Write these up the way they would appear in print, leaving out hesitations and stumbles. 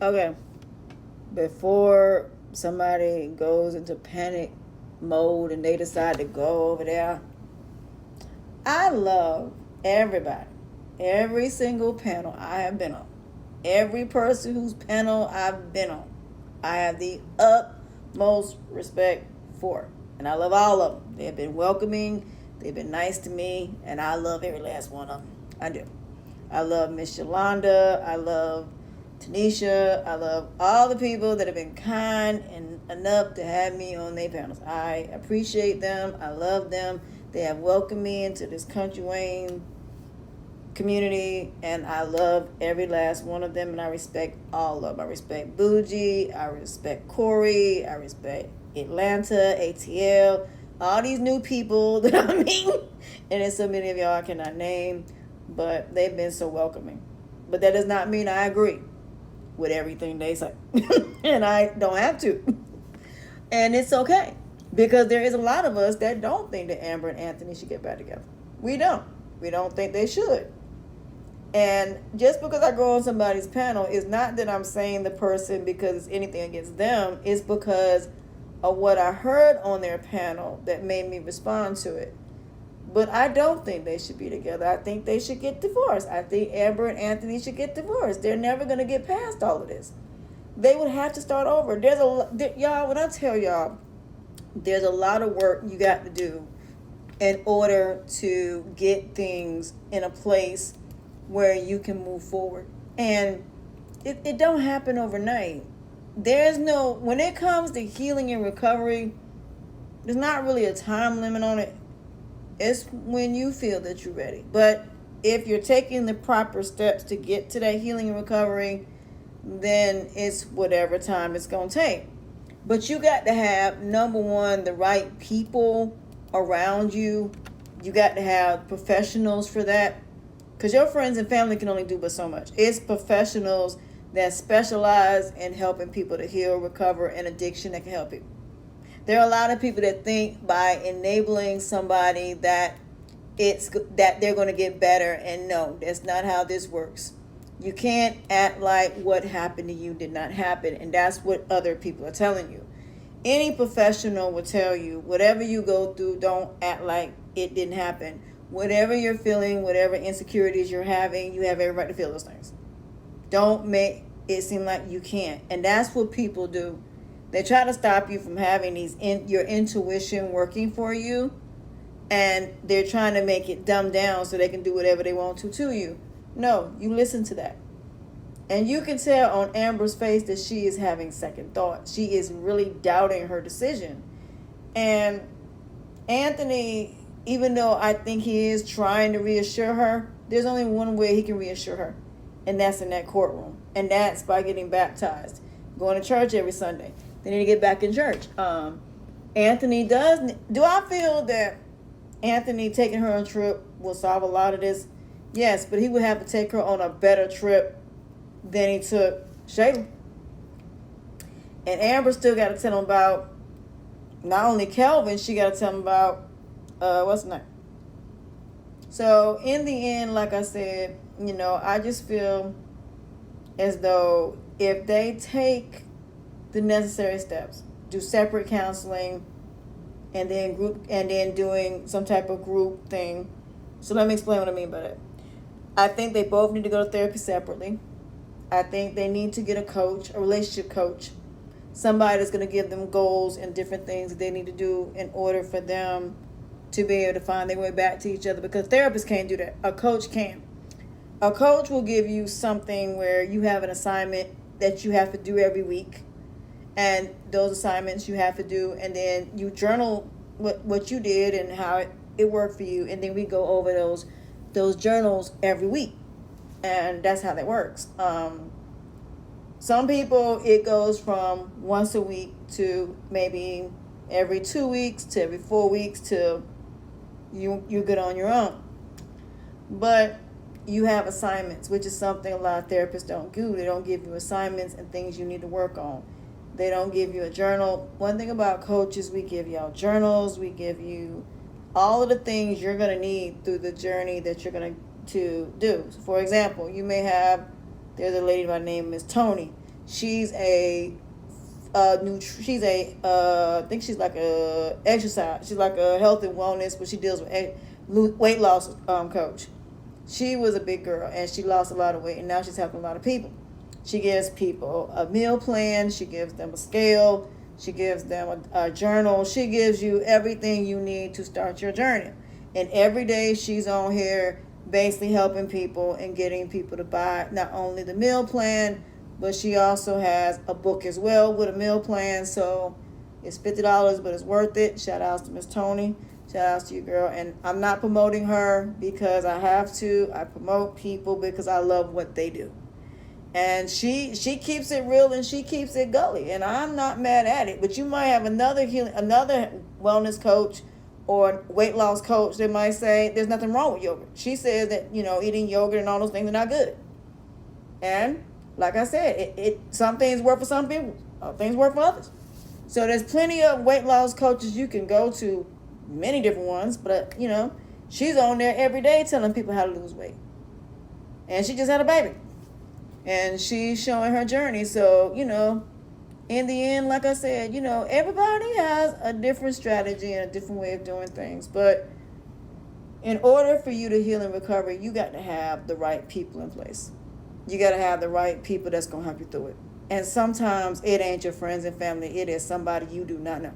Okay, before somebody goes into panic mode and they decide to go over there, I love everybody, every single panel I have been on, every person whose panel I've been on. I have the utmost respect for, and I love all of them. They have been welcoming, they've been nice to me, and I love every last one of them. I do. I love Miss Yolanda. I love Tanisha. I love all the people that have been kind and enough to have me on their panels. I appreciate them. I love them. They have welcomed me into this Kountry Wayne community, and I love every last one of them, and I respect all of them. I respect Bougie. I respect Corey. I respect Atlanta, ATL, all these new people that I'm meeting, and there's so many of y'all I cannot name, but they've been so welcoming. But that does not mean I agree with everything they say, and I don't have to. And it's okay, because there is a lot of us that don't think that Amber and Anthony should get back together. We don't. We don't think they should. And just because I go on somebody's panel is not that I'm saying the person because it's anything against them. It's because of what I heard on their panel that made me respond to it. But I don't think they should be together. I think they should get divorced. I think Amber and Anthony should get divorced. They're never going to get past all of this. They would have to start over. Y'all, when I tell y'all, there's a lot of work you got to do in order to get things in a place where you can move forward. And it don't happen overnight. There's no, when it comes to healing and recovery, there's not really a time limit on it. It's when you feel that you're ready. But if you're taking the proper steps to get to that healing and recovery, then it's whatever time it's going to take. But you got to have, number one, the right people around you. You got to have professionals for that, because your friends and family can only do but so much. It's professionals that specialize in helping people to heal, recover, and addiction that can help you. There are a lot of people that think by enabling somebody that they're going to get better, and no, that's not how this works. You can't act like what happened to you did not happen, and that's what other people are telling you. Any professional will tell you, whatever you go through, don't act like it didn't happen. Whatever you're feeling, whatever insecurities you're having, you have every right to feel those things. Don't make it seem like you can't. And that's what people do. They try to stop you from having your intuition working for you, and they're trying to make it dumbed down so they can do whatever they want to you. No, you listen to that. And you can tell on Amber's face that she is having second thought. She is really doubting her decision. And Anthony, even though I think he is trying to reassure her, there's only one way he can reassure her, and that's in that courtroom. And that's by getting baptized, going to church every Sunday. They need to get back in church. Anthony does. Do I feel that Anthony taking her on a trip will solve a lot of this? Yes, but he would have to take her on a better trip than he took Shayla. And Amber still got to tell him about not only Kelvin, she got to tell him about what's his name. So in the end, like I said, I just feel as though if they take the necessary steps, do separate counseling, and then doing some type of group thing. So let me explain what I mean by that. I think they both need to go to therapy separately. I think they need to get a coach, a relationship coach, somebody that's going to give them goals and different things that they need to do in order for them to be able to find their way back to each other, because therapists can't do that. A coach can. A coach will give you something where you have an assignment that you have to do every week, and those assignments you have to do, and then you journal what you did and how it worked for you, and then we go over those journals every week, and that's how that works. Some people, it goes from once a week to maybe every 2 weeks to every 4 weeks to you're good on your own. But you have assignments, which is something a lot of therapists don't do. They don't give you assignments and things you need to work on. They don't give you a journal. One thing about coaches, we give y'all journals. We give you all of the things you're going to need through the journey that you're going to do. So for example, you may have, there's a lady by the name of Miss Tony. She's she's I think she's like a exercise. She's like a health and wellness, but she deals with weight loss coach. She was a big girl and she lost a lot of weight, and now she's helping a lot of people. She gives people a meal plan. She gives them a scale. She gives them a journal. She gives you everything you need to start your journey. And every day she's on here basically helping people and getting people to buy not only the meal plan, but she also has a book as well with a meal plan. So it's $50, but it's worth it. Shout out to Miss Tony. Shout out to you, girl. And I'm not promoting her because I have to. I promote people because I love what they do. And she keeps it real and she keeps it gully. And I'm not mad at it. But you might have another wellness coach or weight loss coach that might say there's nothing wrong with yogurt. She says that, eating yogurt and all those things are not good. And like I said, some things work for some people, other things work for others. So there's plenty of weight loss coaches you can go to, many different ones, but she's on there every day telling people how to lose weight. And she just had a baby. And she's showing her journey. So, in the end, like I said, everybody has a different strategy and a different way of doing things. But in order for you to heal and recover, you got to have the right people in place. You got to have the right people that's going to help you through it. And sometimes it ain't your friends and family. It is somebody you do not know.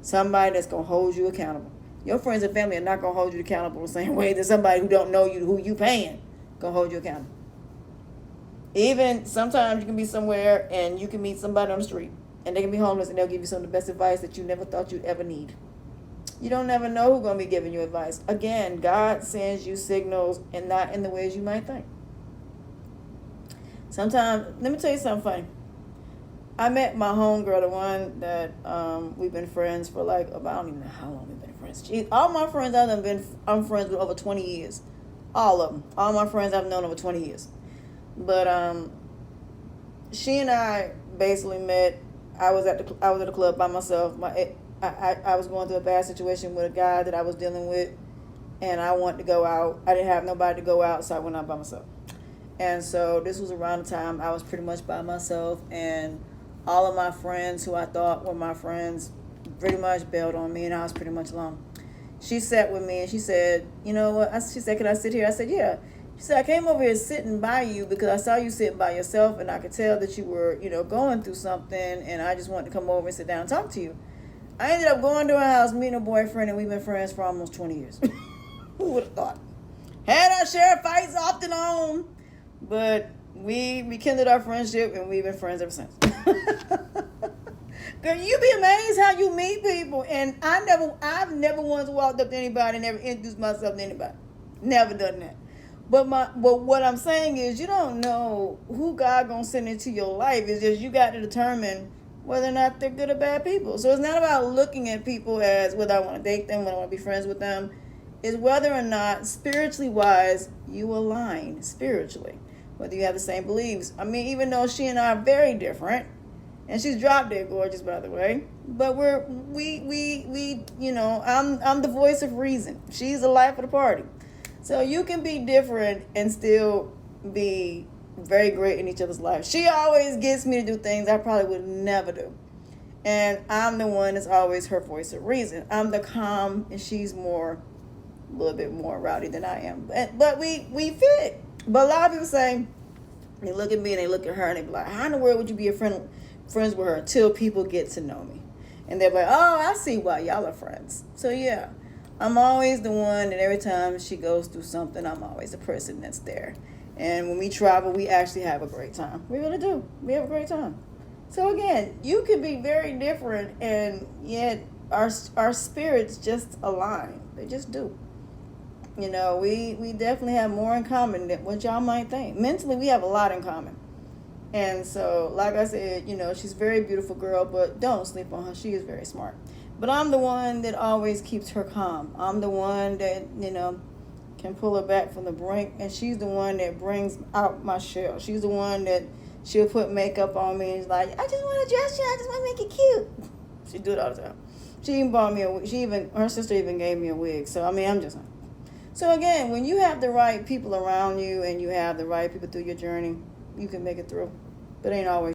Somebody that's going to hold you accountable. Your friends and family are not going to hold you accountable the same way that somebody who don't know you, who you paying, going to hold you accountable. Even sometimes you can be somewhere and you can meet somebody on the street and they can be homeless and they'll give you some of the best advice that you never thought you'd ever need. You don't never know who's going to be giving you advice. Again, God sends you signals and not in the ways you might think. Sometimes, let me tell you something funny. I met my homegirl, the one that we've been friends for I don't even know how long we've been friends. All my friends I'm friends with over 20 years. All of them. All my friends I've known over 20 years. But she and I basically met. I was at the club by myself. I was going through a bad situation with a guy that I was dealing with, and I wanted to go out. I didn't have nobody to go out, so I went out by myself. And so this was around the time I was pretty much by myself, and all of my friends who I thought were my friends pretty much bailed on me, and I was pretty much alone. She sat with me and she said, "You know what?" She said, "Can I sit here?" I said, "Yeah." She said, "I came over here sitting by you because I saw you sitting by yourself and I could tell that you were, going through something, and I just wanted to come over and sit down and talk to you." I ended up going to her house, meeting a boyfriend, and we've been friends for almost 20 years. Who would have thought? Had our share of fights off and on, but we rekindled our friendship and we've been friends ever since. Girl, you be amazed how you meet people. And I've never once walked up to anybody and never introduced myself to anybody. Never done that. But what I'm saying is you don't know who God gonna send into your life. It's just you got to determine whether or not they're good or bad people. So it's not about looking at people as whether I want to date them, whether I want to be friends with them. It's whether or not, spiritually wise, you align spiritually. Whether you have the same beliefs. I mean, even though she and I are very different, and she's drop dead gorgeous, by the way, but I'm the voice of reason. She's the life of the party. So you can be different and still be very great in each other's lives. She always gets me to do things I probably would never do. And I'm the one that's always her voice of reason. I'm the calm, and she's a little bit more rowdy than I am. But we fit. But a lot of people say, they look at me and they look at her and they be like, how in the world would you be friends with her until people get to know me? And they're like, oh, I see why y'all are friends. So yeah, I'm always the one that every time she goes through something, I'm always the person that's there. And when we travel, we actually have a great time. We really do. We have a great time. So again, you can be very different and yet our spirits just align. They just do. We definitely have more in common than what y'all might think. Mentally, we have a lot in common. And so, like I said, she's a very beautiful girl, but don't sleep on her. She is very smart. But I'm the one that always keeps her calm. I'm the one that, can pull her back from the brink. And she's the one that brings out my shell. She's the one that she'll put makeup on me and is like, I just want to dress you. I just want to make it cute. She do it all the time. She even bought me a wig. Her sister even gave me a wig. So, I'm just... So again, when you have the right people around you and you have the right people through your journey, you can make it through. But it ain't always